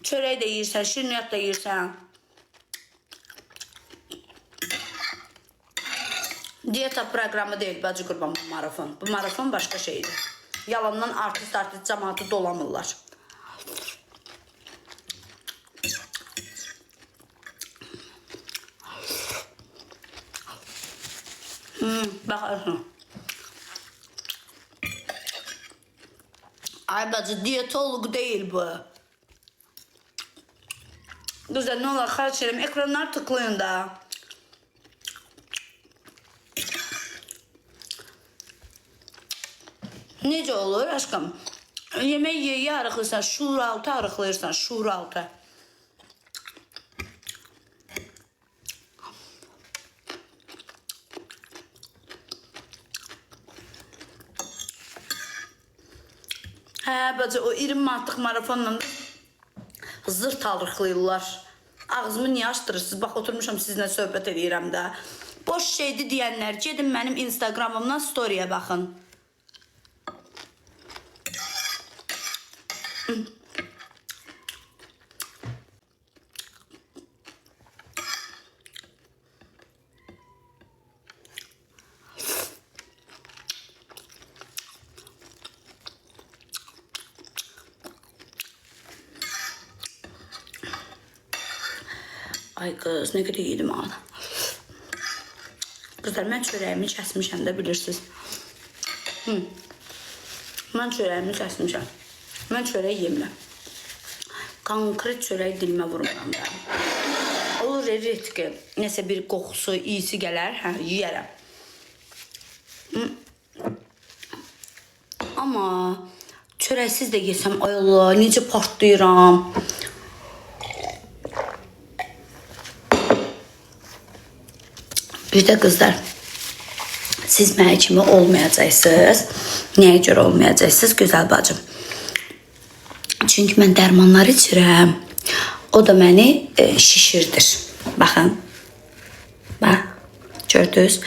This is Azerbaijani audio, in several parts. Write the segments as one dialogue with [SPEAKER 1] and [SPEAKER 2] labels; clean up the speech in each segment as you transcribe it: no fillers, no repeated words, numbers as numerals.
[SPEAKER 1] Çörək də yeyirsən, şirniyyat da yeyirsən. Diyeta proqramı deyil, bacı qurban bu marafon. Bu marafon başqa şeydir. Yalandan artist cəmaatı dolamırlar. Baxarsın. Ay bacı, diyetolog deyil bu. Güzel, ne olar xahiş edirəm, ekranlar tıklayın da. Necə olur aşkım? Yemək yeyə arıqlayırsan, şuur altı arıqlayırsan, şuur altı. Hə bacı, o 20 manatlıq marafonla zırt arıqlayırlar. Ağzımı niyə açdırırsınız? Bax, oturmuşam sizinlə söhbət edirəm də. Boş şeydi deyənlər, gedin mənim Instagramımdan story'e baxın. Ay qız, nə qədər yedim ağda. Qızlar, mən çörəyimi kəsmişəm də, bilirsiniz. Mən çörəyimi kəsmişəm. Mən çörək yemirəm. Konkret çörək dilimə vurmuram da. Olur, ki, nəsə bir qoxusu, iyisi gələr, hə, yiyərəm. Amma çörəksiz də yesəm, ay Allah, necə partlayıram. Bir də qızlar, siz mənə kimi olmayacaqsınız. Nəyə görə olmayacaqsınız, gözəl bacım? Çünki mən dərmanlar içirəm. O da məni şişirdir. Baxın. Bax, gördünüz.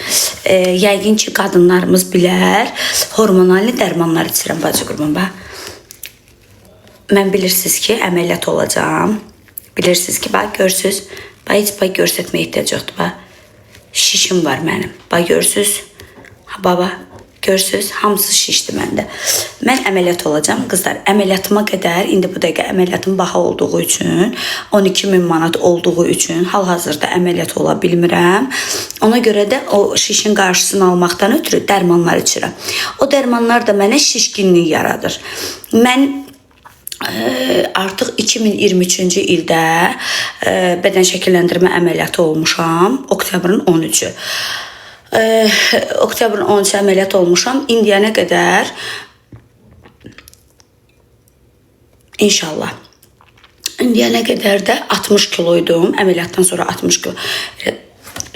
[SPEAKER 1] Yəqin ki, qadınlarımız bilər. Hormonal dərmanlar içirəm, bacı qurban. Bax. Mən bilirsiniz ki, əməliyyat olacağım. Bilirsiniz ki, bax, görsünüz. Bax, heç bax, görsətməyə ehtiyac yoxdur, bax. Şişim var mənim. Bax, görsünüz. Baba, görsünüz, hamısı şişdi məndə. Mən əməliyyat olacağım, qızlar. Əməliyyatıma qədər, indi bu dəqiqə əməliyyatım baha olduğu üçün, 12.000 manat olduğu üçün hal-hazırda əməliyyat ola bilmirəm. Ona görə də o şişin qarşısını almaqdan ötürü dərmanlar içirəm. O dərmanlar da mənə şişkinlik yaradır. Mən artıq 2023-cü ildə bədən şəkilləndirmə əməliyyatı olmuşam. Oktyabrın 13-ü. Oktyabrın 13-ü əməliyyat olmuşam. İndiyənə qədər İnşallah. İndiyənə qədər də 60 kiloydum. Əməliyyatdan sonra 60 kilo.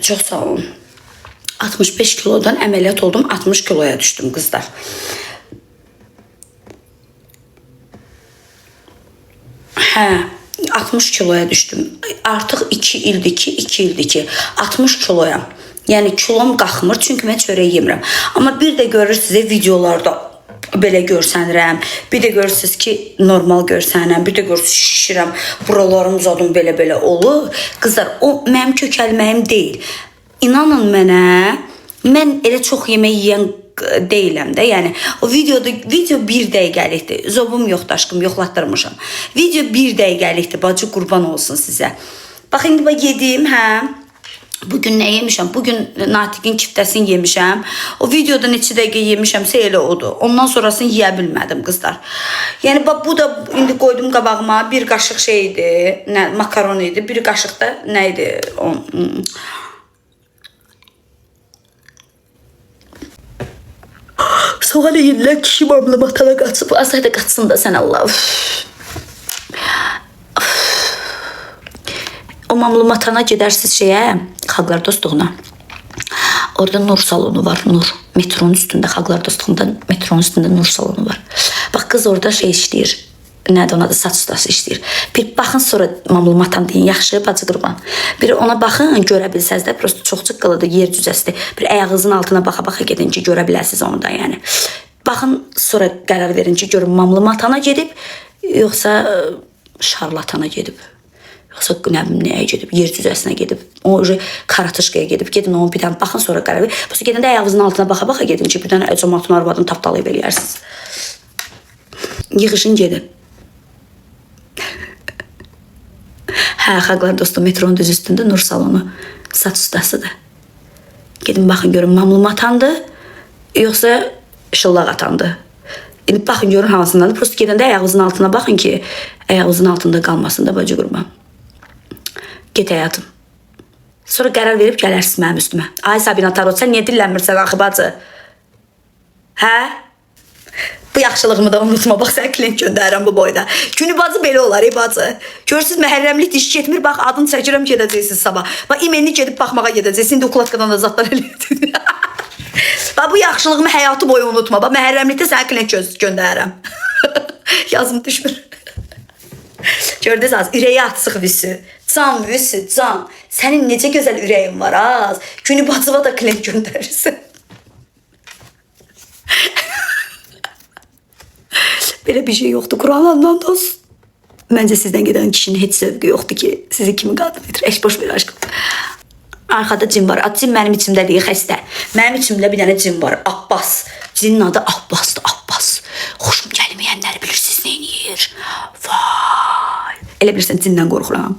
[SPEAKER 1] Çox sağ olun. 65 kilodan əməliyyat oldum. 60 kiloya düşdüm qızlar. Hə, 60 kiloya düşdüm. Artıq 2 ildir ki 60 kiloyam. Yəni kilom qalxmır, çünki mən çörək yemirəm. Amma bir də görürsünüz videolarda belə görsənirəm. Bir də görürsünüz ki, normal görsənirəm. Bir də görürsünüz şişirəm. Buralarım zadım belə olur. Qızlar, o mənim kökəlməyim deyil. İnanın mənə, mən elə çox yemək yeyən deyiləm də. Yəni o video 1 dəqiqəlikdir. Zobum yoxdur aşkım, yoxlatdırmışam. Video 1 dəqiqəlikdir. Bacı qurban olsun sizə. Bax indi bax yedim, hə. Bugün nə yemişəm? Bugün Natiqin kiftəsini yemişəm. O videoda neçə dəqiqə yemişəmsə elə odur. Ondan sonrasını yeyə bilmədim qızlar. Yəni bax bu da indi qoydum qabağıma. Bir qaşıq şey idi, makaron idi. Bir qaşıq da nə idi? Soğan yedilər, kişi mamlı matala qaçıb. Azay da qaçsın da sən Allah. O mamlı matana gedərsiniz şeyə, Xalqlar Dostluğuna. Orada Nur salonu var, Nur. Metronun üstündə, Xalqlar Dostluğunda metronun üstündə Nur salonu var. Bax, qız orada şey işləyir. Nədir ona da saç ustası işləyir. Bir baxın sonra mamlı matan deyin, yaxşı, bacı qurban. Bir ona baxın, görə bilsəz də, prosto çox çıqqılıdır, yer cüzəsidir. Bir ayağınızın altına baxa-baxa gedin ki, görə biləsiniz onu da, yəni. Baxın, sonra qərar verin ki, görün mamlı matana gedib, yoxsa şarlatana gedib, yoxsa nə bilim nəyə gedib, yer cüzəsinə gedib, o karatışkaya gedib, gedin onu bir dənə baxın, sonra qərar verin. Bu gedəndə ayağınızın altına baxa-baxa gedin ki, bir dənə cəmatın arvadını tapdalayıb eləyərsiniz. Yığışın gedin. Hə, xalqlar dostu, metronun düz üstündə Nur salonu saç ustasıdır. Gedin baxın görün, mamlum atandı, yoxsa şıllaq atandı. İndi baxın görün hansındadır. Prosto gedəndə ayağınızın altına baxın ki, ayağınızın altında qalmasın da bacı qurban. Get həyatım. Sonra qərar verib gələrsiniz mənim üstümə. Ay Sabina Tarot, sən niyə dillənmirsən axı bacı? Hə? Bu yaxşılığımı da unutma. Bax, sən klient göndərirəm bu boyda. Günü bacı belə olar, bacı. Görürsünüz, məhərrəmlik iş getmir. Bax, adını çəkirəm, gedəcəksiniz sabah. Bax, imenli gedib baxmağa gedəcəksiniz. İndi okladkadan da zatlar eləyəcək. Bax, bu yaxşılığımı həyatı boyu unutma. Bax, məhərrəmlikdə sənə klient göndərirəm. Yazım düşmür. Gördünüz az, ürəyi atsıq vüsü. Can vüsü, can. Sənin necə gözəl ürəyin var az. Günü bacıva da klient göndərirsən. Belə bir şey yoxdur, Kur'an'dan olsun. Məncə sizdən gedən kişinin heç zövqü yoxdur ki, sizi kimi qadın edir. Eş boş ver aşkım. Arkada cin var. Cin mənim içimdə deyil, xəstə. Mənim içimdə bir dənə cin var. Abbas. Cinin adı Abbasdır, Abbas. Xoşum gəlməyənləri bilirsiniz nə eləyir. Vay. Elə bilirsən, cindən qorxuram.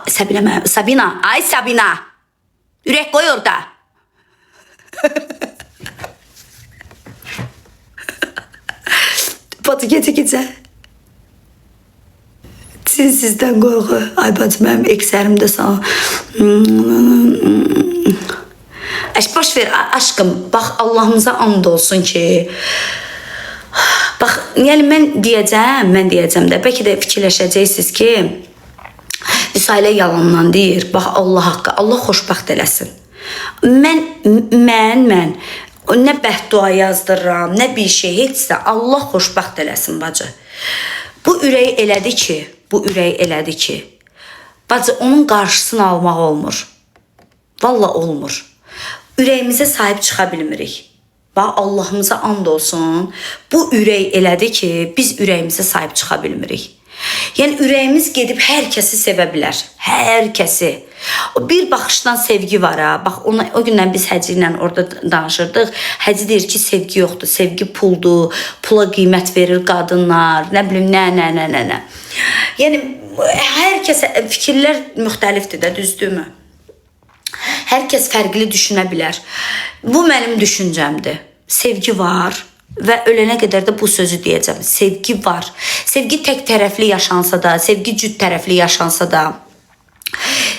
[SPEAKER 1] Sabina, Sabina. Ay Sabina. Ürək qoy orada. Batı gecə-gecə. Sizdən qorxu. Ay bacı, mənim eksərimdə sana. Boş ver aşkım. Bax, Allahımıza and olsun ki. Bax, yəni mən deyəcəm də. Bəlkə də fikirləşəcəksiniz ki, Vüsailə yalandan deyir. Bax, Allah haqqı. Allah xoşbəxt eləsin. Mən nə bəddua yazdırıram, nə bir şey, heç də Allah xoşbəxt eləsin bacı. Bu ürək elədi ki, bacı onun qarşısını almaq olmur. Valla olmur. Ürəyimizə sahib çıxa bilmirik. Bax, Allahımıza and olsun, bu ürək elədi ki, biz ürəyimizə sahib çıxa bilmirik. Yəni, ürəyimiz gedib hər kəsi sevə bilər. Hər kəsi. Bir baxışdan sevgi var ha. Bax, o gündən biz Həci ilə orada danışırdıq. Həci deyir ki, sevgi yoxdur. Sevgi puldur. Pula qiymət verir qadınlar. Nə bilim, nə. Yəni, hər kəsə fikirlər müxtəlifdir də, düzdürmü? Hər kəs fərqli düşünə bilər. Bu mənim düşüncəmdir. Sevgi var. Və ölənə qədər də bu sözü deyəcəm. Sevgi var. Sevgi tək tərəfli yaşansa da, sevgi cüt tərəfli yaşansa da.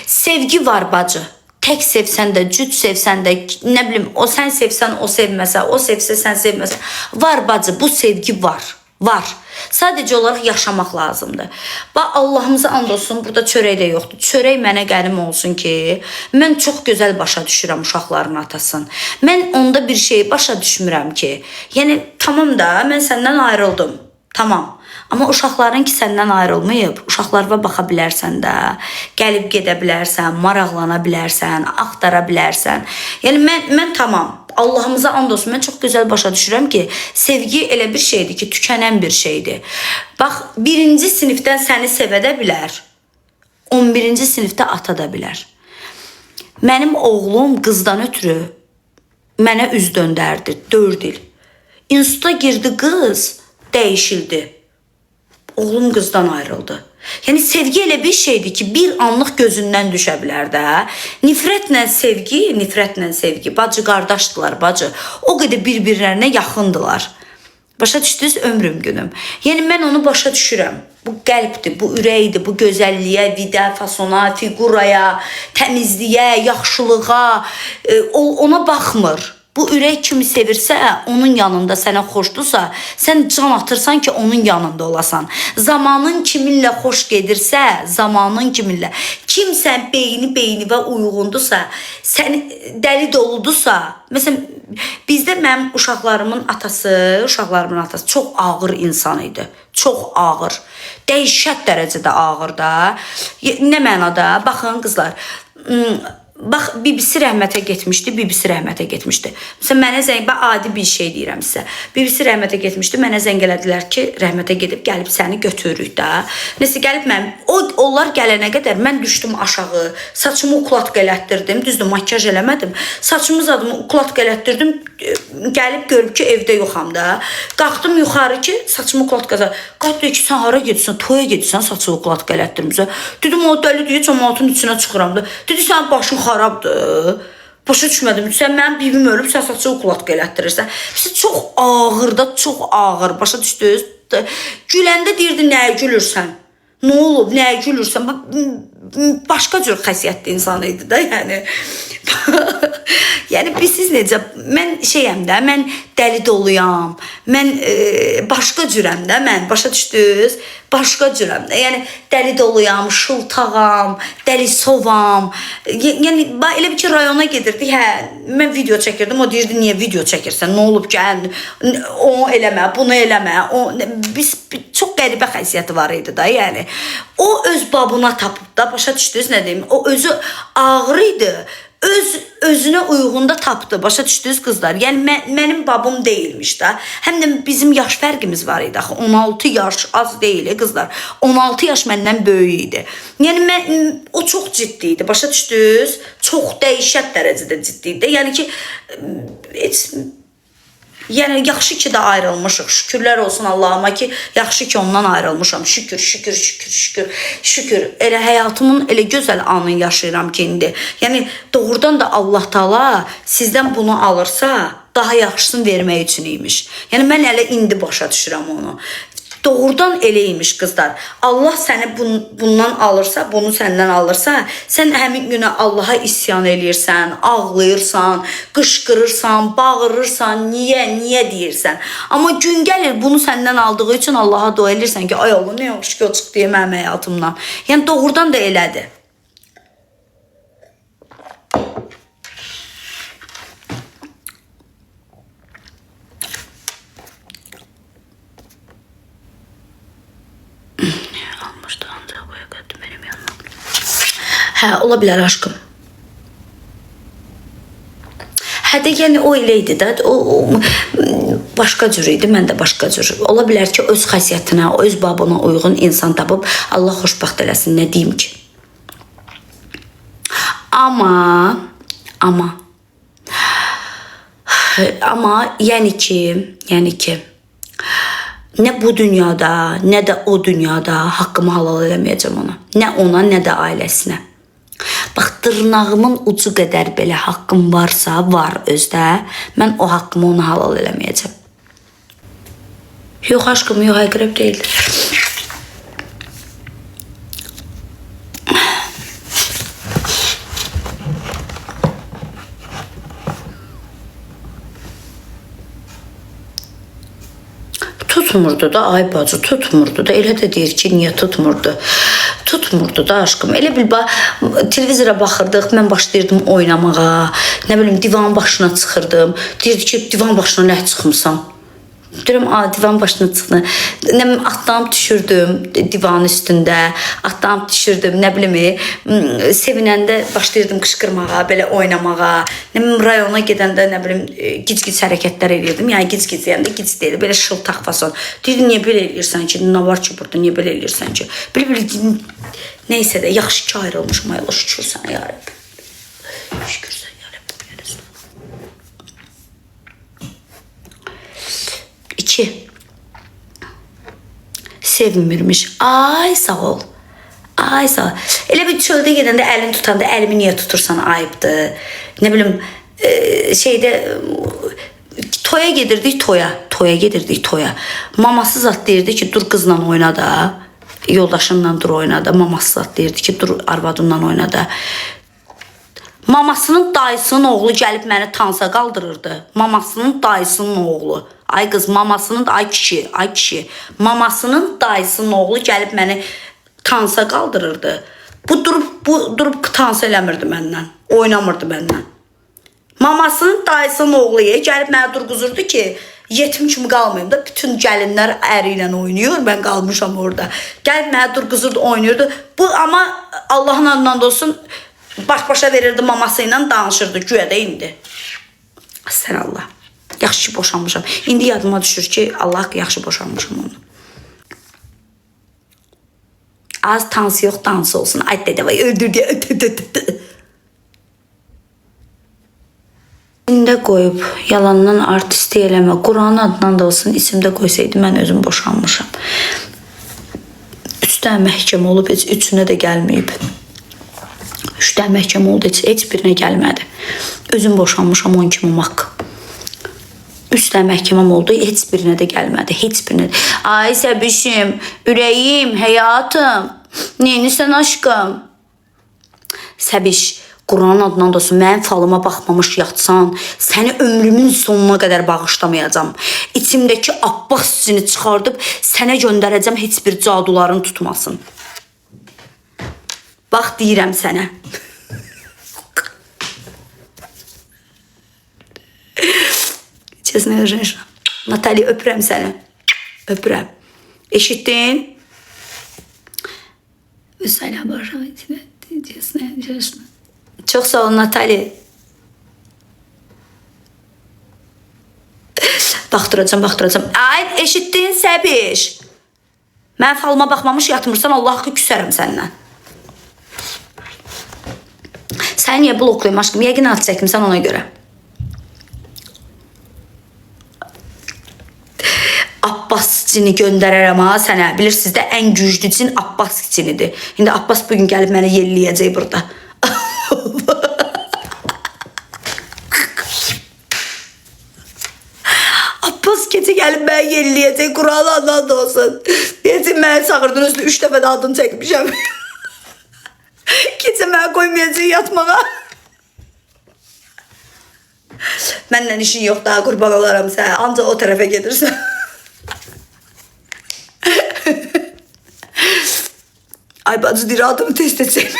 [SPEAKER 1] Sevgi var bacı. Tək sevsən də, cüt sevsən də, nə bilim, o sən sevsən, o sevməsə, o sevsə, sən sevməsə. Var bacı, bu sevgi var. Var. Sadəcə olaraq yaşamaq lazımdır. Bax, Allahımıza and olsun, burada çörək də yoxdur. Çörək mənə qənim olsun ki, mən çox gözəl başa düşürəm uşaqların atasını. Mən onda bir şey başa düşmürəm ki, yəni tamam da, mən səndən ayrıldım. Tamam. Amma uşaqların ki, səndən ayrılmayıb, uşaqlarına baxa bilərsən də, gəlib gedə bilərsən, maraqlana bilərsən, axtara bilərsən. Yəni mən tamam. Allahımıza and olsun, mən çox gözəl başa düşürəm ki, sevgi elə bir şeydir ki, tükənən bir şeydir. Bax, 1-ci sinifdən səni sevə də bilər, 11-ci sinifdə ata da bilər. Mənim oğlum qızdan ötürü mənə üz döndərdi 4 il. İnstituta girdi qız, dəyişildi. Oğlum qızdan ayrıldı. Yəni sevgi elə bir şeydir ki, bir anlıq gözündən düşə bilər də. Nifrətlə sevgi, bacı qardaşdılar, bacı. O qədər bir-birlərinə yaxındılar. Başa düşdünüz, ömrüm günüm. Yəni mən onu başa düşürəm. Bu qəlbdir, bu ürəkdir, bu gözəlliyə, vidə, fasona, figuraya, təmizliyə, yaxşılığa, ona baxmır. Bu ürək kimi sevirsə, onun yanında sənə xoşdursa, sən can atırsan ki, onun yanında olasan. Zamanın kiminlə xoş gedirsə, kimsən beyni və uyğundursa, sən dəli doludursa, məsələn, bizdə mənim uşaqlarımın atası çox ağır insan idi. Çox ağır. Dəhşət dərəcədə ağır da. Nə mənada? Baxın qızlar, bax, BBC rəhmətə getmişdi, BBC rəhmətə getmişdi. Məsələn, mənə zəng, bax, adi bir şey deyirəm sizə. BBC rəhmətə getmişdi, mənə zəng elədilər ki, rəhmətə gəlib səni götürürük də. Nəsə, gəlib mən, onlar gələnə qədər mən düşdüm aşağı, saçımı ukladka elətdirdim, düzdür, makyaj eləmədim. Saçımı zadımı ukladka elətdirdim, gəlib görüb ki, evdə yoxam da. Qalxdım yuxarı ki, saçımı ukladka, qat deyir ki, sən hara gedirsən, toya gedirsən, saçımı ukladka elətdirmişsən. Dedim, o dəli deyir, cəmaatın içinə çıxıram da. Dedi, sən başın xarabdır. Başa düşmədim. Sən mənim bibim ölüb, sən saçı ukladka elətdirirsən. Bizə çox ağır da, çox ağır. Başa düşdünüz? Güləndə deyirdi, nəyə gülürsən? Nə olub, nəyə gülürsən? Başqa cür xəsiyyətli insan idi da, yəni. Yəni, siz necə, mən şeyəm də, mən dəli doluyam, mən başqa cürəm də, mən, başa düşdünüz? Başqa cürəm də, yəni, dəli doluyam, şıltağam, dəli sovam. Yəni, elə bir ki, rayona gedirdik, hə, mən video çəkirdim, o deyirdi, niyə video çəkirsən, nə olub ki, onu eləmə, bunu eləmə, biz çox qəribə xəsiyyəti var idi da, yəni. O öz babına tapıb da, başa düşdünüz nə deyim, o özü ağır idi, özünə uyğunda tapdı, başa düşdünüz qızlar. Yəni, mənim babım deyilmiş da. Həm də bizim yaş fərqimiz var idi. 16 yaş az deyil, qızlar. 16 yaş məndən böyük idi. Yəni, o çox ciddi idi, başa düşdünüz? Çox dəhşət dərəcədə ciddi idi. Yəni ki, yəni, yaxşı ki də ayrılmışıq. Şükürlər olsun Allahıma ki, yaxşı ki ondan ayrılmışam. Şükür, şükür, şükür, şükür, şükür. Elə həyatımın elə gözəl anını yaşayıram ki, indi. Yəni, doğrudan da Allah Taala sizdən bunu alırsa, daha yaxşısını vermək üçün imiş. Yəni, mən elə indi başa düşürəm onu. Doğrudan eləymiş qızlar. Allah səni bundan alırsa, bunu səndən alırsa, sən həmin günə Allaha isyan eləyirsən, ağlayırsan, qışqırırsan, bağırırsan, niyə deyirsən. Amma gün gəlir, bunu səndən aldığı üçün Allaha dua eləyirsən ki, ay Allah, nə yaxşı ki, o çıxdı mənim həyatımdan. Yəni, doğrudan da elədir. Hə, ola bilər aşkım. Hə də, yəni o elə idi də, o başqa cür idi, mən də başqa cür. Ola bilər ki, öz xəsiyyətinə, öz babına uyğun insan tapıb Allah xoşbaxt eləsin, nə deyim ki. Amma, yəni ki, nə bu dünyada, nə də o dünyada haqqımı halal eləməyəcəm ona. Nə ona, nə də ailəsinə. Bax, dırnağımın ucu qədər belə haqqım varsa, var özdə, mən o haqqımı ona halal eləməyəcəm. Yox aşkım, yox, əqrəb deyildir. Tutmurdu da, ay bacı, tutmurdu da. Elə də deyir ki, niyə tutmurdu? Tutmurdu da aşkım. Elə bil, televizora baxırdıq, mən başlayırdım oynamağa. Nə bilim, divan başına çıxırdım. Deyirdi ki, divan başına nə çıxmısan? Deyirəm, divan başına çıxdım. Atlanıb düşürdüm divanın üstündə. Atlanıb düşürdüm, nə bilim, sevinəndə başlayırdım qışqırmağa, belə oynamağa. Nə bilim, rayona gedəndə, nə bilim, gic-gic hərəkətlər edirdim. Yəni, gic-gic deyəndə gic deyil, belə şıltaq fason. Deyirdi, niyə belə eləyirsən ki? Nə var ki burada, niyə belə eləyirsən ki? Belə, neysə də, yaxşı ki ayrılmışım, ay Allah, şükür sənə, ya Rəbb. Şükür sənə, ya Rəbb. 2. Sevmirmiş. Ay sağ ol. Ay sağ ol. Elə bir çöldə gedəndə əlini tutanda əlimi niyə tutursan ayıbdır. Nə bilim, toya gedirdik, toya gedirdik, toya. Maması zat deyirdi ki, dur qızla oyna da. Yoldaşınla dur oyna da. Maması zat deyirdi ki, dur arvadınla oyna da. Mamasının dayısının oğlu gəlib məni tansa qaldırırdı. Mamasının dayısının oğlu. Ay qız, mamasının, ay kişi. Mamasının dayısının oğlu gəlib məni tansa qaldırırdı. Bu durub tansa eləmirdi məndən. Oynamırdı məndən. Mamasının dayısının oğlu gəlib mənə durğuzurdu ki, yetim kimi qalmayayım da. Bütün gəlinlər əri ilə oynayır, mən qalmışam orada. Gəlib mənə durğuzurdu, oynayırdı. Bu, amma Allahın adından da olsun, baş-başa verirdi maması ilə danışırdı güya da indi. Sən Allah. Yaxşı ki boşanmışam. İndi yadıma düşür ki Allah yaxşı boşanmışam onu. Az tansı yox dansı olsun. Ay dədə vay öldür deyə. İçində qoyub yalandan artisti eləmə. Quranın adından da olsun içimdə qoysaydı mən özüm boşanmışam. 3 dənə məhkəmə olub heç üçünə də gəlməyib. 3 dənə məhkəmə oldu heç birinə gəlmədi. Özüm boşanmışam 10 kimi mak. 3 dənə məhkəməm oldu heç birinə də gəlmədi. Heç birinə. Ay səbişim, ürəyim, həyatım. Neynisən aşkım? Səbiş, Quranın adından da olsun, mənim falıma baxmamış yatsan, səni ömrümün sonuna qədər bağışlamayacam. İçimdəki Abbas sini çıxardıb sənə göndərəcəm, heç bir caduların tutmasın. Bax, deyirəm sənə. Честная женщина. Наталья, öpürəm səni. Öpürəm. Eşitdin? Vüsayla başlamayı. Честная женщина. Çox sağ ol Natali. Baxdıracam. Ay, eşitdin Səbiş? Mən falıma baxmamış yatmırsan, Allah haqqı küsərəm səndən. Sən niyə bloklayım aşkım? Yəqin ad çəkimsən ona görə. Abbas cini göndərərəm ha sənə. Bilirsiniz də ən güclü cin Abbas cinidir. İndi Abbas bugün gəlib məni yelləyəcək burada. Abbas gecə gəlib məni yelləyəcək. Quranın adından da olsun. Deyəcək məni çağırdınız, 3 dəfə də adını çəkmişəm. Gecə məni qoymayacaq yatmağa. Məndən işin yox daha, qurban olaram sən. Ancaq o tərəfə gedirsən. Ay bacı deyir, adımı test edəcək.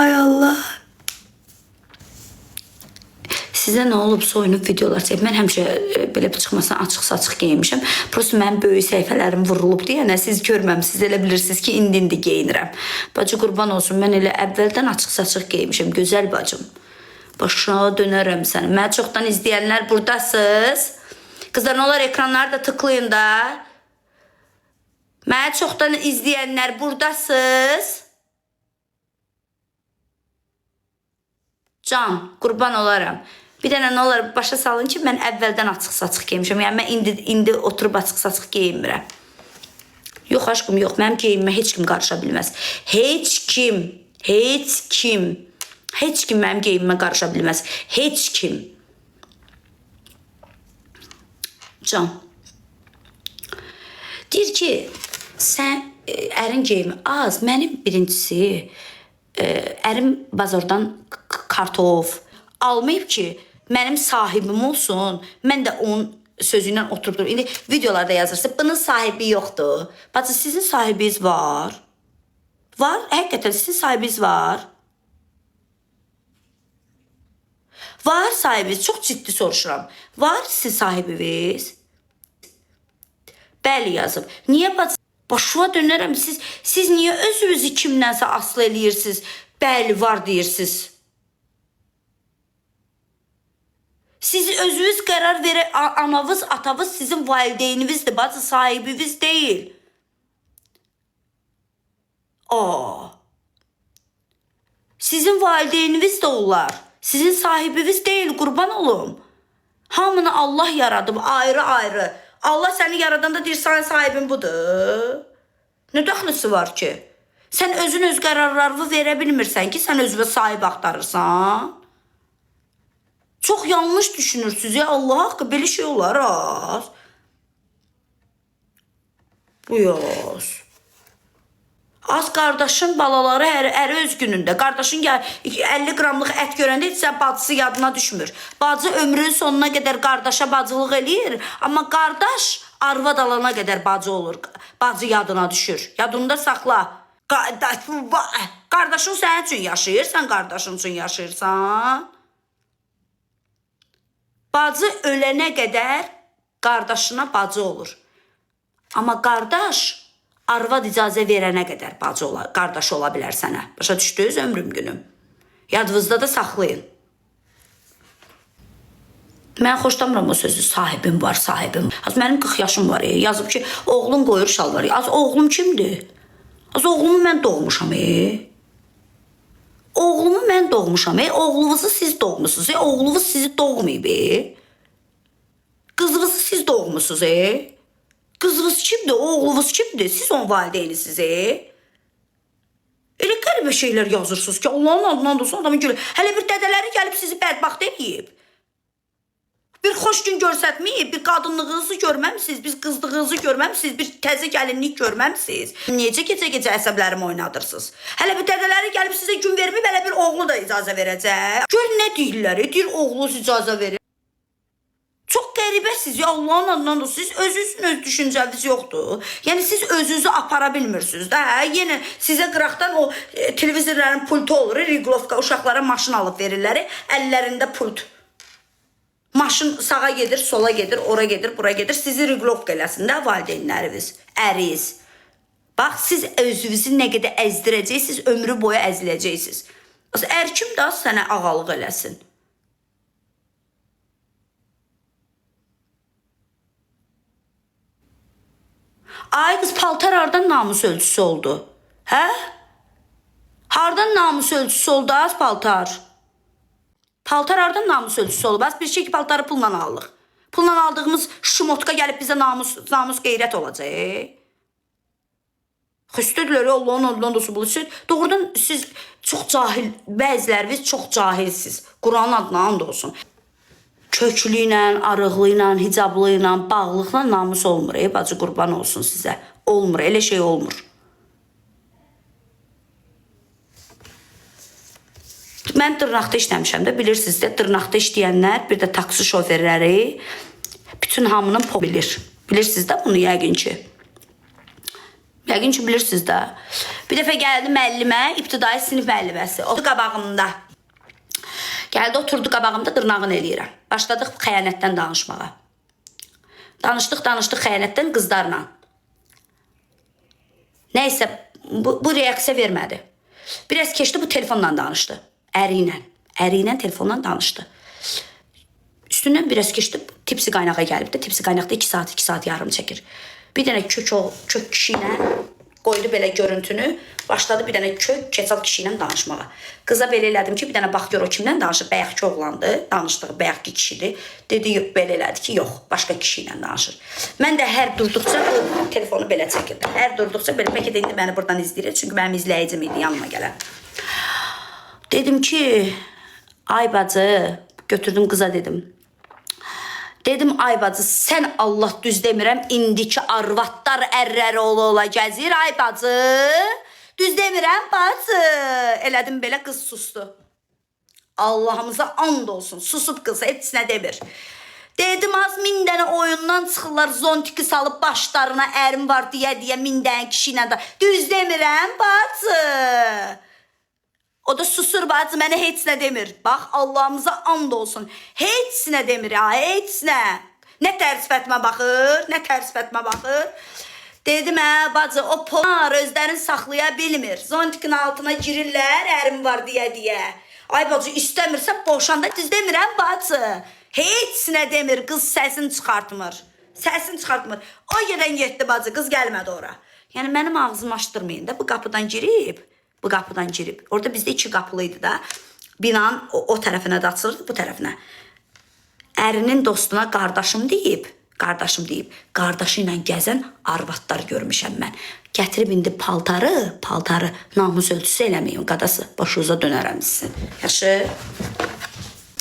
[SPEAKER 1] Ay Allah. Sizə nə olub, soyunub videolar çəkib. Mən həmişə belə çıxmasına açıq-saçıq geyinmişəm. Prosto mənim böyük səhifələrim vurulub deyənə siz görməmsiniz. Elə bilirsiniz ki, indi geyinirəm. Bacı qurban olsun, mən elə əvvəldən açıq-saçıq geyinmişəm. Gözəl bacım. Başına dönərəm səni. Mənə çoxdan izləyənlər buradasınız. Qızlar, nə olar ekranları da tıklayın da. Mənə çoxdan izləyənlər buradasınız. Can, qurban olaram. Bir dənə nə olar başa salın ki, mən əvvəldən açıq-saçıq geyinmişəm. Yəni mən indi oturub açıq-saçıq geyinmirəm. Yox aşkım, yox. Mənim geyinmə heç kim qarışa bilməz. Heç kim mənim geyinmə qarışa bilməz. Heç kim. Can. Deyir ki, sən ərin geyimi az. Mənim birincisi, ərim bazardan kartof almayıb ki, mənim sahibim olsun. Mən də onun sözü ilə oturub durum. İndi videolarda yazırsın, bunun sahibi yoxdur. Bacı, sizin sahibiniz var. Var, həqiqətən sizin sahibiniz var. Var sahibiniz, çox ciddi soruşuram. Var sizin sahibiniz? Bəli yazıb. Niyə bacı? Başıma dönərəm, siz niyə özünüzü kimdənsə asılı eləyirsiniz? Bəli, var deyirsiniz. Siz özünüz qərar verək, anavız, atavız sizin valideyninizdir, bacı, sahibiniz deyil. Sizin valideyniniz də onlar. Sizin sahibiniz deyil, qurban olum. Hamını Allah yaradıb, ayrı-ayrı. Allah səni yaradanda deyir, sənin sahibin budur. Nə dəxlisi var ki? Sən özün öz qərarlarını verə bilmirsən ki, sən özünə sahib axtarırsan. Çox yanlış düşünürsünüz ya, Allah haqqı, belə şey olar az. Bu yox. Az qardaşın balaları əri öz günündə. Qardaşın 50 qramlıq ət görəndə heç sən bacısı yadına düşmür. Bacı ömrünün sonuna qədər qardaşa bacılıq eləyir. Amma qardaş arvad alana qədər bacı olur. Bacı yadına düşür. Yadında saxla. Qardaşın sənin üçün yaşayır, sən qardaşın üçün yaşayırsan. Bacı ölənə qədər qardaşına bacı olur. Amma qardaş Arvad icazə verənə qədər bacı qardaş ola bilər sənə. Başa düşdünüz ömrüm günüm. Yadınızda da saxlayın. Mən xoşlamıram o sözü, sahibim var, sahibim. Az mənim 40 yaşım var, yazıb ki, oğlum qoyur şalvarı. Az oğlum kimdir? Az oğlumu mən doğmuşam, Oğlumu mən doğmuşam, Oğlunuzu siz doğmuşsunuz, Oğlunuz sizi doğmayıb, Qızınızı siz doğmuşsunuz, Qızınız kimdir, oğlunuz kimdir? Siz onun valideynisiniz, Elə qəribə şeylər yazırsınız ki, Allah'ın adından olsun adamın gülü. Hələ bir dədələri gəlib sizi bədbaxt edib. Bir xoş gün görsətməyib, bir qadınlığınızı görməmsiniz, bir qızlığınızı görməmsiniz, bir təzə gəlinlik görməmsiniz. Necə gecə-gecə əsəblərimi oynadırsınız? Hələ bir dədələri gəlib sizə gün verməyib, hələ bir oğlu da icazə verəcək. Gör nə deyirlər, deyir oğlunuz icazə verir. Çox qəribəsiz ya, Allah'ın adından da siz özünüzün öz düşüncəniz yoxdur. Yəni siz özünüzü apara bilmirsiniz də. Yenə sizə qıraqdan o televizorların pultu olur, Riglovka uşaqlara maşın alıb verirlər, əllərində pult. Maşın sağa gedir, sola gedir, ora gedir, bura gedir. Sizi Riglovka eləsin də valideynləriniz, əriz. Bax siz özünüzü nə qədər əzdirəcəksiniz, ömrü boyu əziləcəksiniz. Ər kim daha sənə ağalıq eləsin? Ay qız, paltar hardan namus ölçüsü oldu? Hə? Hardan namus ölçüsü oldu az paltar? Paltar hardan namus ölçüsü oldu? Bəs bir şey ki paltarı pulla aldıq. Pulla aldığımız şumotka gəlib bizə namus qeyrət olacaq. Xüstədirlər Allah'ın adından da buluşur. Doğrudan siz çox cahil, bəziləriniz çox cahilsiz. Quranın adına and olsun. Köklü ilə, arıqlı ilə, hicablı ilə, bağlıqla namus olmur. Bacı qurban olsun sizə. Olmur, elə şey olmur. Mən dırnaqda işləmişəm də, bilirsiniz də, dırnaqda işləyənlər, bir də taksi şoferləri, bütün hamının bilir. Bilirsiniz də bunu yəqin ki. Yəqin ki, bilirsiniz də. Bir dəfə gəldi müəllimə, ibtidai sinif müəlliməsi. O qabağımda. Gəldi, oturdu qabağımda, dırnağını eləyirəm. Başladıq xəyanətdən danışmağa. Danışdıq xəyanətdən qızlarla. Nəysə, bu reaksiya vermədi. Biraz keçdi, bu telefonla danışdı. Əri ilə telefonla danışdı. Üstündən biraz keçdi, tipsi qaynağa gəlibdi. Tipsi qaynaqda 2 saat yarım çəkir. Bir dənə kök kişi ilə qoydu belə görüntünü, başladı bir dənə keçal kişi ilə danışmağa. Qıza belə elədim ki, bir dənə bax gör o kimlə danışır, bəyəqki oğlandı, danışdığı bəyəqki kişidir. Dedi, belə elədi ki, yox, başqa kişi ilə danışır. Mən də hər durduqca telefonu belə çəkirdim. Hər durduqca belə, bəlkə də indi məni buradan izləyir, çünki mənim izləyicim idi yanıma gələn. Dedim ki, ay bacı, götürdüm qıza dedim. Dedim, ay bacı, sən Allah düz demirəm, indiki arvatlar ərrəri ola gəzir, ay bacı. Düz demirəm, bacı. Elədim belə, qız sustu. Allah'ımıza and olsun, susub qız, heç nə demir. Dedim, az 1000 dənə oyundan çıxırlar, zontiki salıb başlarına ərim var deyə 1000 dənə kişi ilə da. Düz demirəm, bacı. O da susur bacı, mənə heç nə demir. Bax, Allah'ımıza and olsun. Heç nə demir ya, heç nə. Nə tərsifətmə baxır, Dedim, bacı, o polar özlərini saxlaya bilmir. Zontikin altına girirlər, ərim var deyə. Ay bacı, istəmirsə boşanda düz demirəm, bacı. Heç nə demir, qız səsini çıxartmır. O yerdən getdi bacı, qız gəlmədi ora. Yəni, mənim ağzımı açdırmayın da, bu qapıdan girib. Orada bizdə 2 qapılıydı da. Binanın o tərəfinə də açılırdı, bu tərəfinə. Ərinin dostuna qardaşım deyib. Qardaşı ilə gəzən arvatlar görmüşəm mən. Gətirib indi paltarı namus ölçüsü eləməyin, qadası. Başınıza dönərəm sizin. Yaxşı.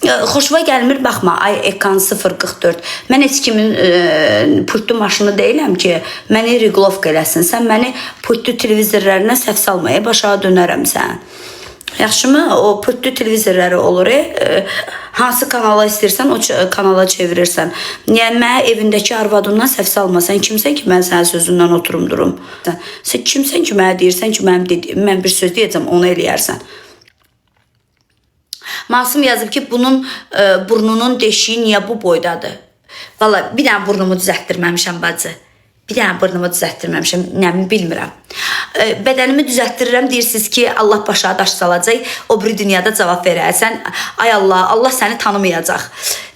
[SPEAKER 1] Xoşuma gəlmir, baxma, ay Ekan 044. Mən heç kimin pultlu maşını deyiləm ki, məni Riglovka eləsin. Sən məni pultlu televizorlarına səhv salmaya başa dönərəm sən. Yaxşımı? O pultlu televizorları olur. Hansı kanala istəyirsən, o kanala çevirirsən. Yəni, mənə evindəki arvadından səhv salma. Sən kimsən ki, mən sənin sözündən oturum durum. Sən kimsən ki, mənə deyirsən ki, mən bir söz deyəcəm, onu eləyərsən. Masum yazıb ki, bunun burnunun deşiyi niyə bu boydadır? Valla bir dənə burnumu düzəltdirməmişəm bacı. Bir dənə burnumu düzəltdirməmişəm, nəmi bilmirəm. Bədənimi düzəltdirirəm, deyirsiniz ki, Allah başa daş salacaq, o biri dünyada cavab verərsən. Ay Allah, Allah səni tanımayacaq.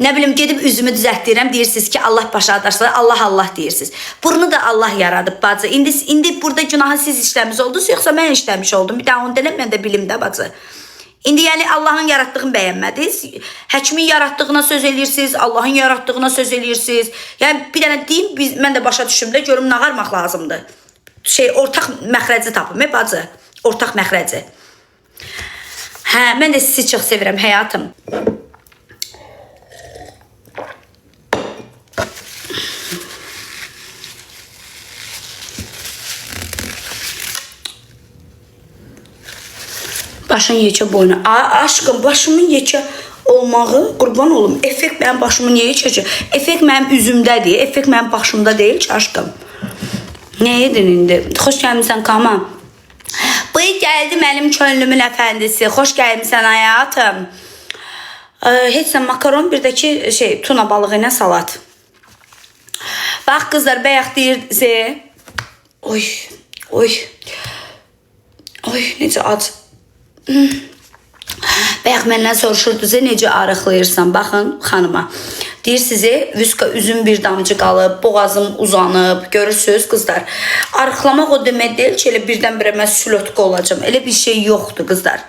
[SPEAKER 1] Nə bilim, gedib üzümü düzəltdirirəm, deyirsiniz ki, Allah başa daş salacaq, Allah Allah deyirsiniz. Burnu da Allah yaradıb bacı. İndi burada günahı siz işləmiş oldunuz, yoxsa mən işləmiş oldum. Bir daha onu denəm, mən də bilim də bacı. İndi yəni Allahın yaratdığını bəyənmədiniz. Həkimin yaratdığına söz eləyirsiniz, Allahın yaratdığına söz eləyirsiniz. Yəni bir dənə deyim, mən də başa düşüm də görüm nə qarmaq lazımdır. Ortaq məxrəci tapım, bacı. Ortaq məxrəci. Hə, mən də sizi çox sevirəm həyatım. Başın yekə boynu. Aşkım, başımın yekə olmağı, qurban olum. Effekt mənim başımın niyə yekə? Effekt mənim üzümdədir. Effekt mənim başımda deyil ki, aşkım. Nə yedin indi? Xoş gəlmişsən Kama. Bıyıq gəldi mənim könlümün əfəndisi. Xoş gəlmişsən həyatım. Heç sən makaron, bir də ki, tuna balığı ilə salat. Bax qızlar, bəyək deyir, oy, necə ac. Bəyək məndən soruşurdu, necə arıqlayırsan, baxın xanıma. Deyir sizi, viska üzüm bir damcı qalıb, boğazım uzanıb, görürsünüz qızlar. Arıqlamaq o demək deyil ki, elə birdən-birə mən sülötkə olacam. Elə bir şey yoxdur qızlar.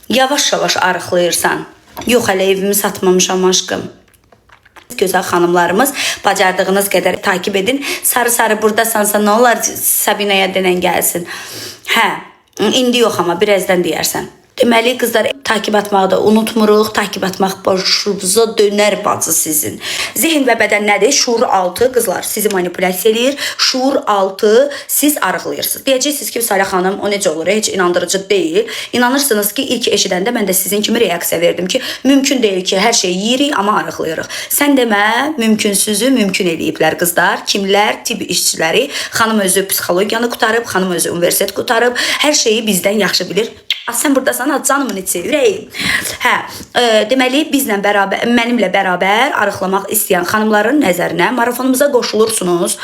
[SPEAKER 1] Yavaş-yavaş arıqlayırsan. Yox, hələ evimi satmamışam aşkım. Gözəl xanımlarımız, bacardığınız qədər takip edin. Sarı-sarı buradasansa nə olar Sabinaya denən gəlsin. Hə, indi yox amma birazdan deyərsən. Deməli qızlar, takip atmağı da unutmuruq. Takip atmaq başınıza dönər bacı sizin. Zihin və bədən nədir? Şuur altı qızlar sizi manipulyasiya eləyir. Şuur altı siz arıqlayırsınız. Deyəcəksiniz ki, Salih xanım, o necə olur? Heç inandırıcı deyil. İnanırsınız ki, ilk eşidəndə mən də sizin kimi reaksiya verdim ki, mümkün deyil ki, hər şeyi yeyirik, amma arıqlayırıq. Sən demə, mümkünsüzü mümkün eləyiblər qızlar. Kimlər? Tibb işçiləri. Xanım özü psixologiyanı qutarıb, xanım özü universitet qutarıb. Hər şeyi bizdən yaxşı bilir. Sən buradasan, canımın içi, ürəyim. Hə, deməli, mənimlə bərabər arıqlamaq istəyən xanımların nəzərinə marafonumuza qoşulursunuz.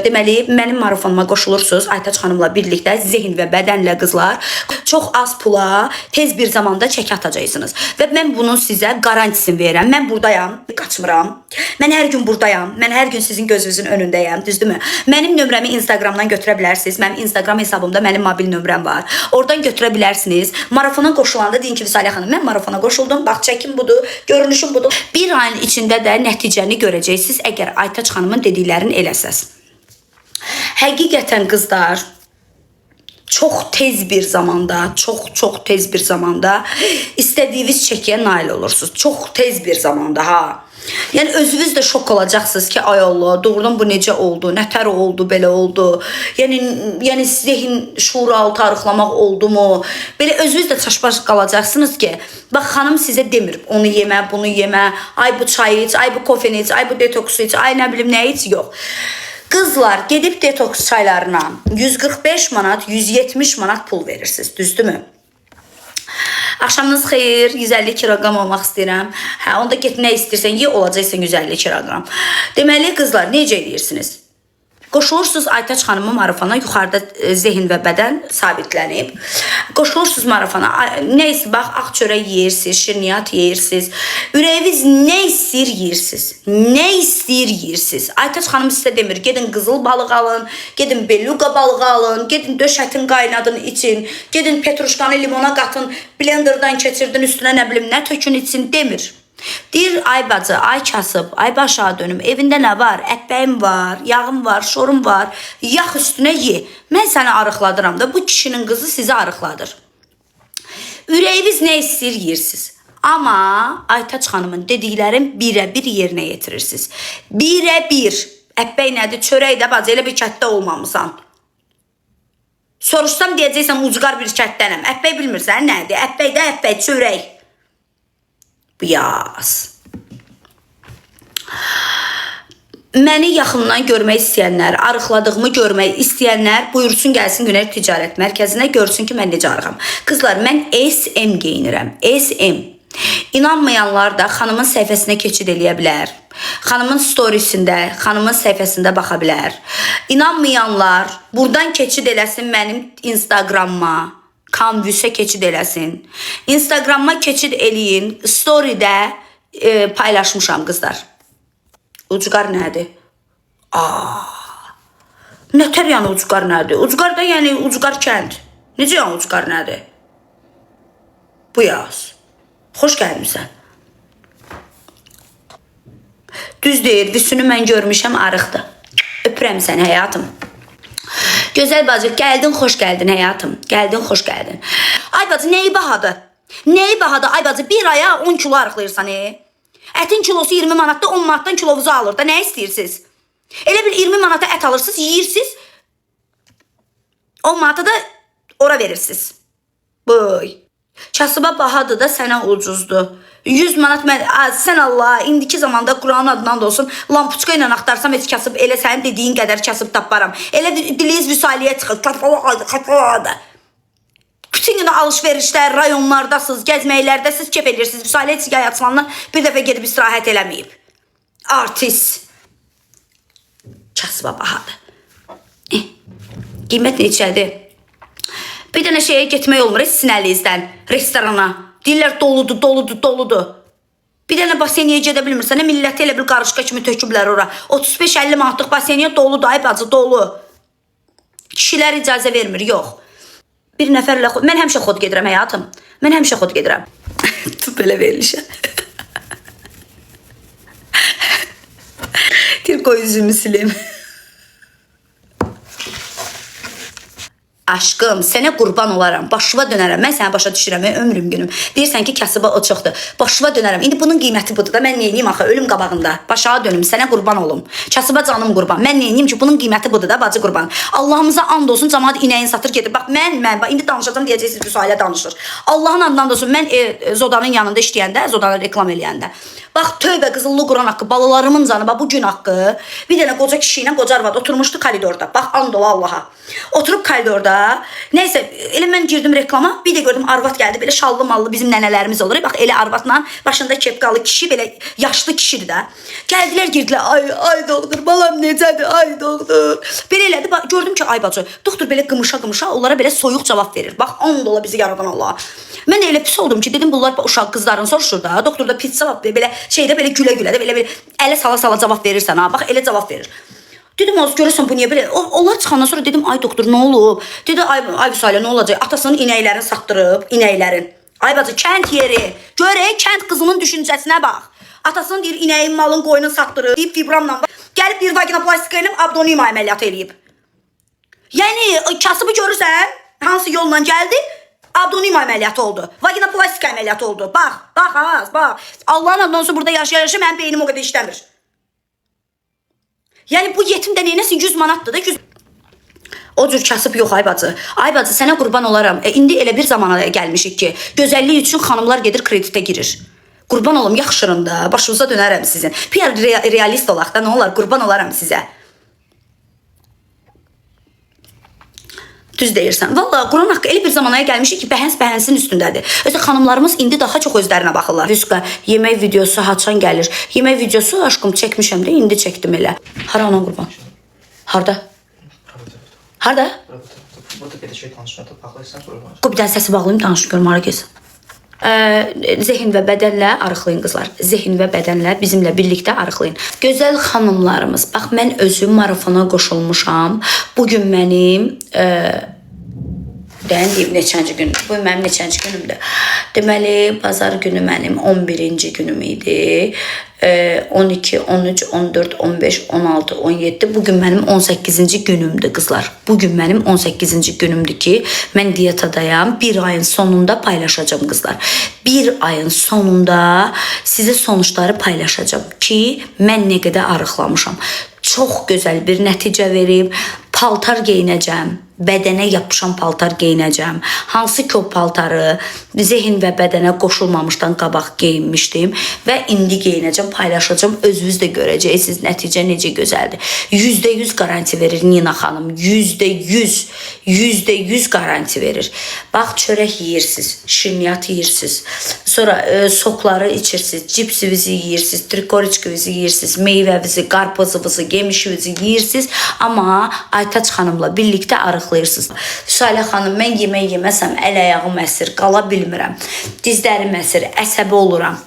[SPEAKER 1] Deməli, mənim marafonuma qoşulursunuz. Aytaç xanımla birlikdə zihin və bədənlə qızlar çox az pula tez bir zamanda çəki atacaqsınız. Və mən bunun sizə garantisini verirəm. Mən buradayam, qaçmıram. Mən hər gün buradayam. Mən hər gün sizin gözünüzün önündəyəm, düzdürmü? Mənim nömrəmi Instagramdan götürə bilərsiniz. Mənim Instagram hesabımda mənim mobil nömrəm var. Oradan götürə bilərsiniz. Marafona qoşulanda deyin ki, Salih xanım, mən marafona qoşuldum, bax çəkim budur, görünüşüm budur. Bir ayın içində də nəticəni görəcəksiniz, əgər Aytaç xanımın dediklərini eləsəz. Həqiqətən qızlar, çox tez bir zamanda, çox tez bir zamanda istədiyiniz çəkiyə nail olursunuz. Çox tez bir zamanda, ha. Yəni özünüz də şok olacaqsınız ki, ay Allah, doğrudan bu necə oldu, nətər oldu, belə oldu. Yəni zihin şuur altı arıqlamaq oldu mu? Belə özünüz də çaşbaş qalacaqsınız ki, bax xanım sizə demir, onu yemə, bunu yemə, ay bu çayı iç, ay bu kofeni iç, ay bu detoksu iç, ay nə bilim nə iç, yox. Qızlar, gedib detoks çaylarına 145 manat, 170 manat pul verirsiniz, düzdürmü? Axşamınız xeyir, 150 kilogram olmaq istəyirəm. Hə, onda get nə istəyirsən, ye, olacaqsan 150 kilogram. Deməli, qızlar, necə edirsiniz? Qoşulursunuz Aytaç xanımın marafona, yuxarıda zihin və bədən sabitlənib. Qoşulursunuz marafona, neysə, bax, ağ çörək yeyirsiniz, şirniyyat yeyirsiniz. Ürəyiniz nə istəyir yeyirsiniz, nə istəyir yeyirsiniz. Aytaç xanım sizə demir, gedin qızıl balıq alın, gedin beluqa balığı alın, gedin döş ətin qaynadın için, gedin petruşkanı limona qatın, blenderdan keçirdin üstünə nə bilim nə tökün için demir. Deyir, ay bacı, ay kasıb, ay başa dönüm, evində nə var? Ətbəyim var, yağım var, şorum var, yağ üstünə ye. Mən səni arıqladıram da, bu kişinin qızı sizi arıqladır. Ürəyiniz nə istəyir yeyirsiniz. Amma Aytaç xanımın dediklərin birə-bir yerinə yetirirsiniz. Birə-bir. Ətbəy nədir? Çörək də bacı, elə bir kətdə olmamısan. Soruşsam deyəcəksən, ucqar bir kətdənəm. Ətbəy bilmirsən nədir? Ətbəy də ətbəy, çörək. Bu yaz. Məni yaxından görmək istəyənlər, arıqladığımı görmək istəyənlər buyursun gəlsin Günel Ticarət Mərkəzinə, görsün ki, mən necə arıqam. Qızlar, mən SM geyinirəm. SM. İnanmayanlar da xanımın səhifəsinə keçid eləyə bilər. Xanımın storiesində, xanımın səhifəsində baxa bilər. İnanmayanlar buradan keçid eləsin mənim Instagramma, Canvas'a keçid eləsin. Instagramma keçid eləyin. Storydə paylaşmışam qızlar. Ucqar nədir? Nətər yəni Ucqar nədir? Ucqar da yəni Ucqar kənd. Necə yəni Ucqar nədir? Bu yaz. Xoş gəlmişsən. Düz deyir, Vüsünü mən görmüşəm, arıqdır. Öpürəm səni həyatım. Gözəl bacı, gəldin, xoş gəldin həyatım. Gəldin, xoş gəldin. Ay bacı, nəyi bahadır? Nəyi bahadır? Ay bacı, bir aya 10 kilo arıqlayırsan, Ətin kilosu 20 manatda 10 manatdan kilovuzu alır da, nə istəyirsiniz? Elə bil 20 manata ət alırsınız, yiyirsiniz. 10 manata da ora verirsiniz. Boy. Kasıba bahadır da sənə ucuzdur. 100 manat sən Allah, indiki zamanda Quranın adından da olsun, lampuçka ilə axtarsam heç kasıb, elə sənin dediyin qədər kasıb taparam. Elə diliyiz vüsaliyə çıxır, kataladı. Bütün gün alışverişlər, rayonlardasınız, gəzməklərdəsiz, kef edirsiniz. Vüsaliyə çigay açılanlar bir dəfə gedib istirahət eləməyib. Artist. Kasıba bahadır. Qiymət neçədir? Bir dənə şeyə getmək olmur, Sinəlizdən, restorana. Deyirlər doludur, doludur, doludur. Bir dənə baseniyə gedə bilmirsən, milləti elə bil qarışqa kimi töküblər ora. 35-50 manatlıq baseniyə doludur, ay bacı, dolu. Kişilər icazə vermir, yox. Bir nəfərlə, mən həmişə xod gedirəm həyatım. Mən həmişə xod gedirəm. Belə verilişə. Deyir, qoy üzümü sileyim. Aşkım, sənə qurban olaram, başıva dönərəm. Mən sənə başa düşürəm, ömrüm günüm. Deyirsən ki, kasıba o çoxdur. Başıva dönərəm. İndi bunun qiyməti budur da, mən neyiniyim axı, ölüm qabağında. Başa dönüm, sənə qurban olum. Kasıba canım qurban. Mən neyiniyim ki, bunun qiyməti budur da, bacı qurban. Allahımıza and olsun, cəmaat inəyin satır gedir. Bax, bax, indi danışacağım, deyəcəksiniz ki, Sualə danışır. Allahın adından da olsun, mən Zodanın yanında işləyəndə, Zodanı reklam eləyəndə. Bax, tövbə qızıllı Quran haqqı, balalarımın canı, bax, bu gün haqqı. Bir dənə qoca kişi ilə qoca arvad oturmuşdu koridorda. Bax, and ola Allaha. Oturub koridorda. Neyse, elə mən girdim reklama, bir də gördüm arvad gəldi, belə şallı mallı bizim nənələrimiz olur. Bax, elə arvadla başında kepkalı kişi, belə yaşlı kişidir də. Gəldilər, girdilər, ay doktor, balam necədir, ay doktor. Belə elədi, bax, gördüm ki, ay bacı, doktor belə qımışa, onlara belə soyuq cavab verir. Bax, and ola bizi yaradan Allah. Mən də elə pis oldum ki, dedim, bunlar uşaq qızların soruşur da, doktor da pis cavab verir, belə şeydə belə gülə-gülə də, belə ələ sala-sala cavab verirsən, ha, bax, elə cavab verir. Dedim, az görürsən bu niyə belə? Onlar çıxandan sonra dedim, ay doktor, nə olub? Dedi, ay Vüsalə, nə olacaq? Atasının inəklərini satdırıb, inəklərin. Ay bacı, kənd yeri. Görək, kənd qızının düşüncəsinə bax. Atasının deyir, inəyin, malın, qoyunun satdırıb, deyib fibramla bax. Gəlib bir vaginoplastika eləyib, abdonim əməliyyatı eləyib. Yəni, kasıbı görürsən, hansı yolla gəldi? Abdonim əməliyyatı oldu. Vaginoplastika əməliyyatı oldu. Bax. Allahın adından sonra burada yaşa-yaşa mənim beynim o qədər işləmir. Yəni bu yetimdə neynəsin 100 manatdır da 100. O cür kasıb yox ay bacı. Ay bacı sənə qurban olaram. İndi elə bir zamana gəlmişik ki, gözəllik üçün xanımlar gedir kreditə girir. Qurban olum yaxşırın da, başınıza dönərəm sizin. PR realist olaq da nə olar, qurban olaram sizə. Düz deyirsən. Vallahi Quran haqqı elə bir zamanaya gəlmişik ki, bəhənsin üstündədir. Özə xanımlarımız indi daha çox özlərinə baxırlar. Vüsqa, yemək videosu haçan gəlir. Yemək videosu aşkım çəkmişəm də, indi çəkdim elə. Hara ona qurban? Harda? Harda?
[SPEAKER 2] Burada bir şey danışmaya baxırsan sonra.
[SPEAKER 1] Qoy bir dənə səsi bağlayım, danışım görüm hara gəlsin. Zehin və bədənlə arıqlayın qızlar. Zehin və bədənlə bizimlə birlikdə arıqlayın. Gözəl xanımlarımız, bax mən özüm marafona qoşulmuşam. Bugün mənim deyim neçənci gün. Bu mənim neçənci günümdür. Deməli, bazar günü mənim 11-ci günüm idi. 12, 13, 14, 15, 16, 17. Bugün mənim 18-ci günümdür qızlar. Bugün mənim 18-ci günümdür ki, mən diyetadayam. Bir ayın sonunda paylaşacağım qızlar. Bir ayın sonunda sizə sonuçları paylaşacağım ki, mən nə qədər arıqlamışam. Çox gözəl bir nəticə verib. paltar geyinəcəm, bədənə yapışan paltar geyinəcəm. Hansı ki o paltarı zehin və bədənə qoşulmamışdan qabaq geyinmişdim və indi geyinəcəm, paylaşacağım. Özünüz də görəcəksiniz nəticə necə gözəldir. %100 garanti verir Nina xanım. %100 garanti verir. Bax, çörək yeyirsiniz, şirniyyat yeyirsiniz. Sonra sokları içirsiniz, cipsinizi yeyirsiniz, trikoriçkinizi yeyirsiniz, meyvəvizi, qarpızınızı, yemişinizi yeyirsiniz. Amma Aytaç xanımla birlikdə arıqlayırsınız. Salə xanım, mən yemək yeməsəm əl ayağım əsir, qala bilmirəm. Dizlərim əsir, əsəbi oluram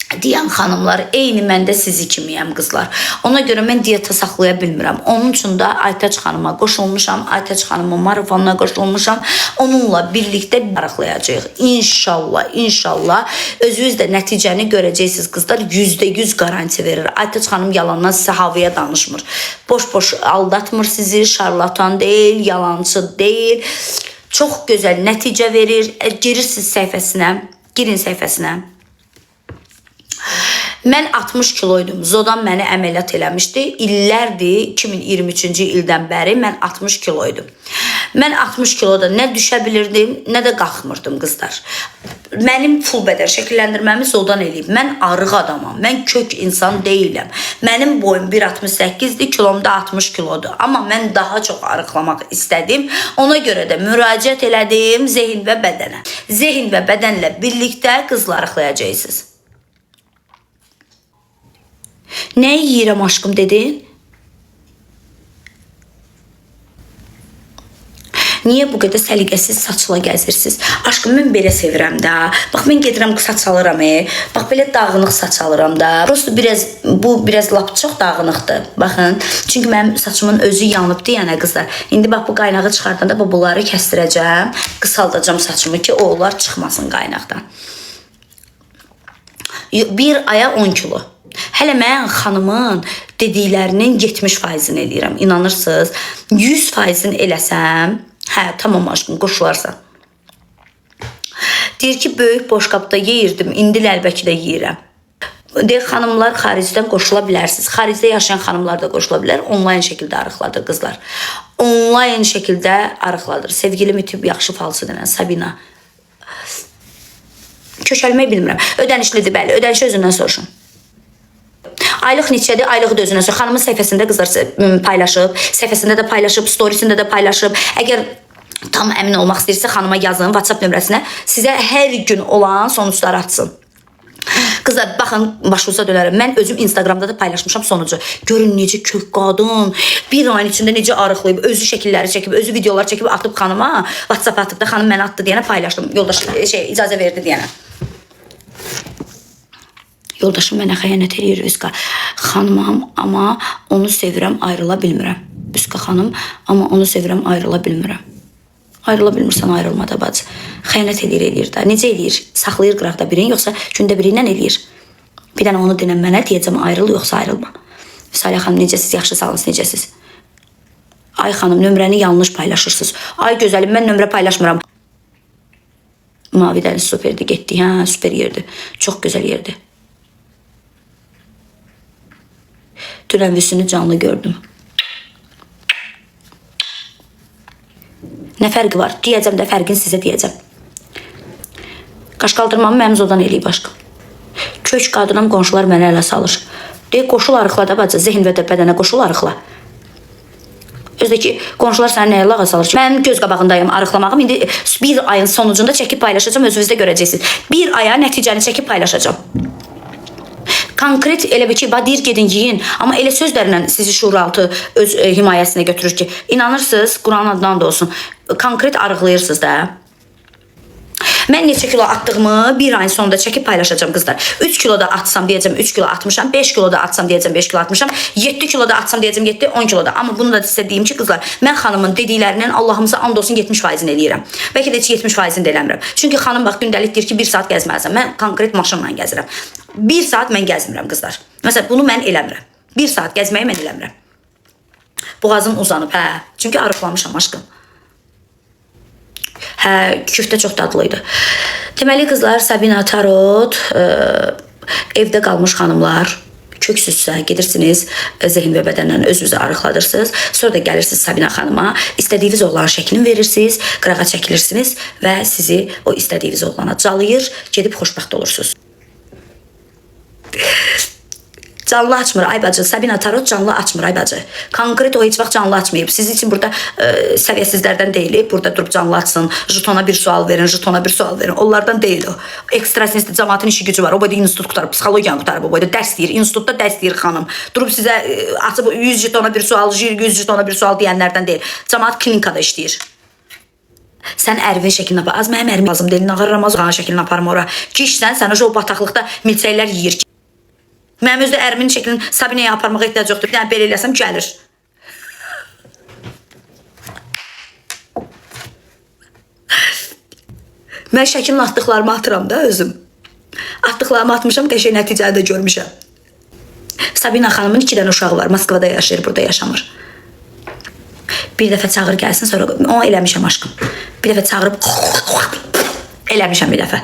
[SPEAKER 1] deyən xanımlar, eyni məndə sizi kimiyəm qızlar. Ona görə mən diyeta saxlaya bilmirəm. Onun üçün də Aytaç xanıma qoşulmuşam, Aytaç xanımın marafonuna qoşulmuşam. Onunla birlikdə arıqlayacağıq. İnşallah özünüz də nəticəni görəcəksiniz qızlar. %100 garanti verir. Aytaç xanım yalandan sizə havaya danışmır. Boş-boş aldatmır sizi, şarlatan deyil, yalancı deyil. Çox gözəl nəticə verir. Girirsiniz səhifəsinə, girin səhifəsinə. Mən 60 kiloydum. Zodan məni əməliyyat eləmişdi. İllərdir, 2023-cü ildən bəri mən 60 kiloydum. Mən 60 kiloda nə düşə bilirdim, nə də qalxmırdım qızlar. Mənim full bədən şəkilləndirməmi Zodan eləyib. Mən arıq adamam, mən kök insan deyiləm. Mənim boyum 1.68-dir, kilom da 60 kilodur. Amma mən daha çox arıqlamaq istədim. Ona görə də müraciət elədim zehin və bədənə. Zehin və bədənlə birlikdə qızlar arıqlayacaqsınız. Nə yiyirəm aşkım dedin? Niyə bu qədər səliqəsiz saçla gəzirsiniz? Aşkım, mən belə sevirəm də. Bax, mən gedirəm saç alıram. Bax, belə dağınıq saç alıram da. Prosto bu biraz lap çox dağınıqdır. Baxın, çünki mənim saçımın özü yanıbdı, yəni qızlar. İndi bax, bu qaynağı çıxardanda bunları kəstirəcəm. Qısaldacağım saçımı ki, oğullar çıxmasın qaynaqdan. Bir aya 10 kilo. Hələ mən xanımın dediklərinin 70%-ni eləyirəm. İnanırsınız? 100%-ni eləsəm, hə, tamam aşkım, qoşularsan. Deyir ki, böyük boşqabda yeyirdim, indi əlbəki də yeyirəm. Deyir, xanımlar xaricdən qoşula bilərsiniz. Xaricdə yaşayan xanımlar da qoşula bilər. Onlayn şəkildə arıqladır qızlar. Onlayn şəkildə arıqladır. Sevgilim itib yaxşı falsı denən Sabina. Köşəlmək bilmirəm. Ödənişlidir, bəli. Ödənişi özündən soruşun. Aylıq neçədir? Aylığı da özünə sor. Xanımın səhifəsində qızlar paylaşıb, səhifəsində də paylaşıb, storiesində də paylaşıb. Əgər tam əmin olmaq istəyirsə, xanıma yazın WhatsApp nömrəsinə. Sizə hər gün olan sonuçları atsın. Qızlar, baxın, başınıza dönərəm. Mən özüm Instagramda da paylaşmışam sonucu. Görün necə kök qadın, bir ayın içində necə arıqlayıb, özü şəkilləri çəkib, özü videolar çəkib, atıb xanıma, WhatsApp atıb da xanım mənə atdı deyənə paylaşdım. Yoldaş icazə verdi deyənə. Yoldaşım mənə xəyanət edir Üska xanımam, amma onu sevirəm, ayrıla bilmirəm. Üska xanım, amma onu sevirəm, ayrıla bilmirəm. Ayrıla bilmirsən, ayrılma da bacı. Xəyanət eləyir da. Necə eləyir? Saxlayır qıraqda birini, yoxsa gündə biri ilə eləyir? Bir dənə onu denən mənə deyəcəm, ayrıl, yoxsa ayrılma. Salə xanım, necəsiz, yaxşı salınız, necəsiz? Ay xanım, nömrəni yanlış paylaşırsınız. Ay gözəlim, mən nömrə paylaşmıram. Mavi dəniz superdi, getdi. Hə, super yerdi. Çox gözəl yerdi. Dünən Vüsünü canlı gördüm. Nə fərqi var? Deyəcəm də fərqini sizə deyəcəm. Qaş qaldırmamı mənim Zodan eləyib aşkım. Kök qadınam, qonşular mənə ələ salır. Deyək, qoşul arıqla da bacı, zehin və bədənə qoşul arıqla. Özdəki qonşular səni nəyə lağa salır ki? Mənim göz qabağındayım arıqlamağım. İndi bir ayın sonucunda çəkib paylaşacağım, özünüzdə görəcəksiniz. Bir aya nəticəni çəkib paylaşacağım. Konkret elə bir ki, deyir gedin yiyin, amma elə sözlərlə sizi şuuraltı öz himayəsinə götürür ki, inanırsınız, Quran adından da olsun, konkret arıqlayırsınız da. Mən neçə kilo atdığımı bir ayın sonunda çəkib paylaşacağım qızlar. 3 kilo da atsam deyəcəm 3 kilo atmışam, 5 kilo da atsam deyəcəm 5 kilo atmışam, 7 kilo da atsam deyəcəm 7, 10 kilo da. Amma bunu da sizə deyim ki, qızlar, mən xanımın dediklərindən Allahımıza and olsun 70%-ni eləyirəm. Bəlkə də heç 70%-ni də eləmirəm. Çünki xanım bax gündəlik deyir ki, 1 saat gəzməlisən. Mən konkret maşınla gəzirəm. 1 saat mən gəzmirəm qızlar. Məsələn, bunu mən eləmirəm. 1 saat gəzməyi mən eləmirəm. Boğazım uzanıb, hə. Çünki arıqlamışam aşkım. Hə, küftə çox dadlıydı. Deməli qızlar, Sabina Tarot, evdə qalmış xanımlar, köksüzsə gedirsiniz zehin və bədəndən özünüzü arıqladırsınız. Sonra da gəlirsiniz Sabina xanıma, istədiyiniz oğlanın şəklini verirsiniz, qırağa çəkilirsiniz və sizi o istədiyiniz oğlana calayır, gedib xoşbəxt olursunuz. Canlı açmır ay bacı. Sabina Tarot canlı açmır ay bacı. Konkret o heç vaxt canlı açmayıb. Siz için burada səviyyəsizlərdən deyil. Burada durub canlı açsın. Jetona bir sual verin, jetona bir sual verin. Onlardan deyil o. Ekstrasensli cəmaatın işi gücü var. O boyda institut qutarıb, psixologiyanı qutarıb. O boyda dərs deyir. İnstitutda dərs deyir xanım. Durub sizə açıb 100 jetona bir sual, 100 jetona bir sual deyənlərdən deyil. Cəmaat klinikada işləyir. Sən ərvin şəklini apar. Az mənim ərim lazım deyil. Nağır Ramazan şəklini aparma ora. Gişsən, sənə o bataqlıqda milçəklər yeyir. Mənim özdə ərimin şəklini Sabinəyə aparmağa ehtiyac yoxdur. Bir dənə belə eləsəm gəlir. Mən şəklini atdıqlarımı atıram da özüm. Atdıqlarımı atmışam, qəşəng nəticəni də görmüşəm. Sabina xanımın 2 dənə uşağı var. Moskvada yaşayır, burada yaşamır. Bir dəfə çağır gəlsin, sonra onu eləmişəm aşkım. Bir dəfə çağırıb eləmişəm bir dəfə.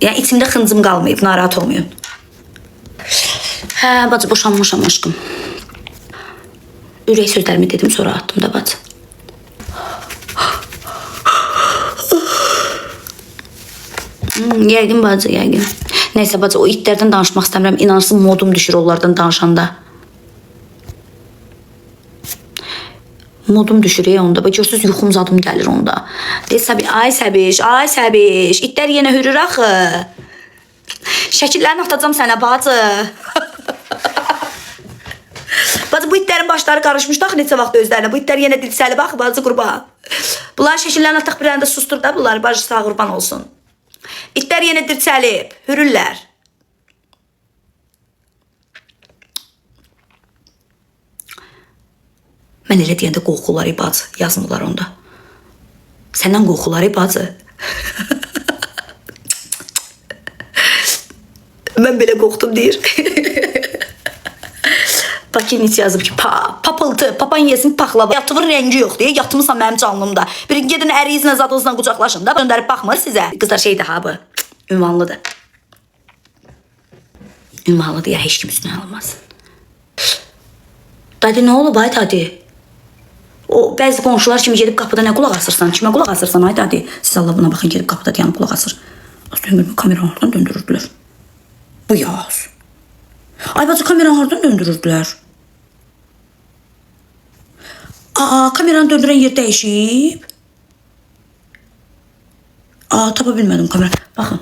[SPEAKER 1] Yəni içimdə xıncım qalmayıb, narahat olmayın. Hə, bacı, boşanmışam aşkım. Ürək sözlərimi dedim, sonra attım da bacı. Yəqin bacı, yəqin. Neysə bacı, o itlərdən danışmaq istəmirəm. İnansın modum düşür onlardan danışanda. Modum düşür onda. Görürsünüz, yuxum zadım gəlir onda. Ay Səbiş, ay Səbiş. İtlər yenə hürür axı. Şəkillərini atacam sənə bacı. Bacı, bu itlərin başları qarışmışdı axı neçə vaxt özlərinə. Bu itlər yenə dilsəli baxı bacı qurban. Bunların şəkillərini ataq bir anda sustur da bunları. Bacı sağ qurban olsun. İtlər yenə dirçəlib, hürürlər. Mən elə deyəndə qorxular bacı, yazmırlar onda. Səndən qorxular bacı. Mən belə qorxdum deyir. Bakın neçə yazıb ki, papıltı, papan yesin paxlava. Yatımın rəngi yox deyə, yatımısan mənim canlımda. Bir gedin əriyizlə zadınızla qucaqlaşın da, göndərib baxmır sizə. Qızlar şeydir ha bu, ünvanlıdır. Ünvanlıdır ya, heç kim üstünə alınmasın. Dadi, nə olub ay dadi? O bəzi qonşular kimi gedib qapıda nə qulaq asırsan? Kimə qulaq asırsan ay dadi? Siz Allah buna baxın, gedib qapıda dayanıb qulaq asır. Aslında kameranı oradan döndürürdülər. Bu yaz. Ay bacı, kameranı oradan döndürürdülər. Kameranı döndürən yer dəyişib. Tapa bilmədim kamera. Baxın.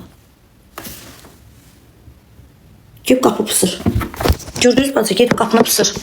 [SPEAKER 1] Gedib qapı pısır. Gördünüz bacı, gedib qapını pısır.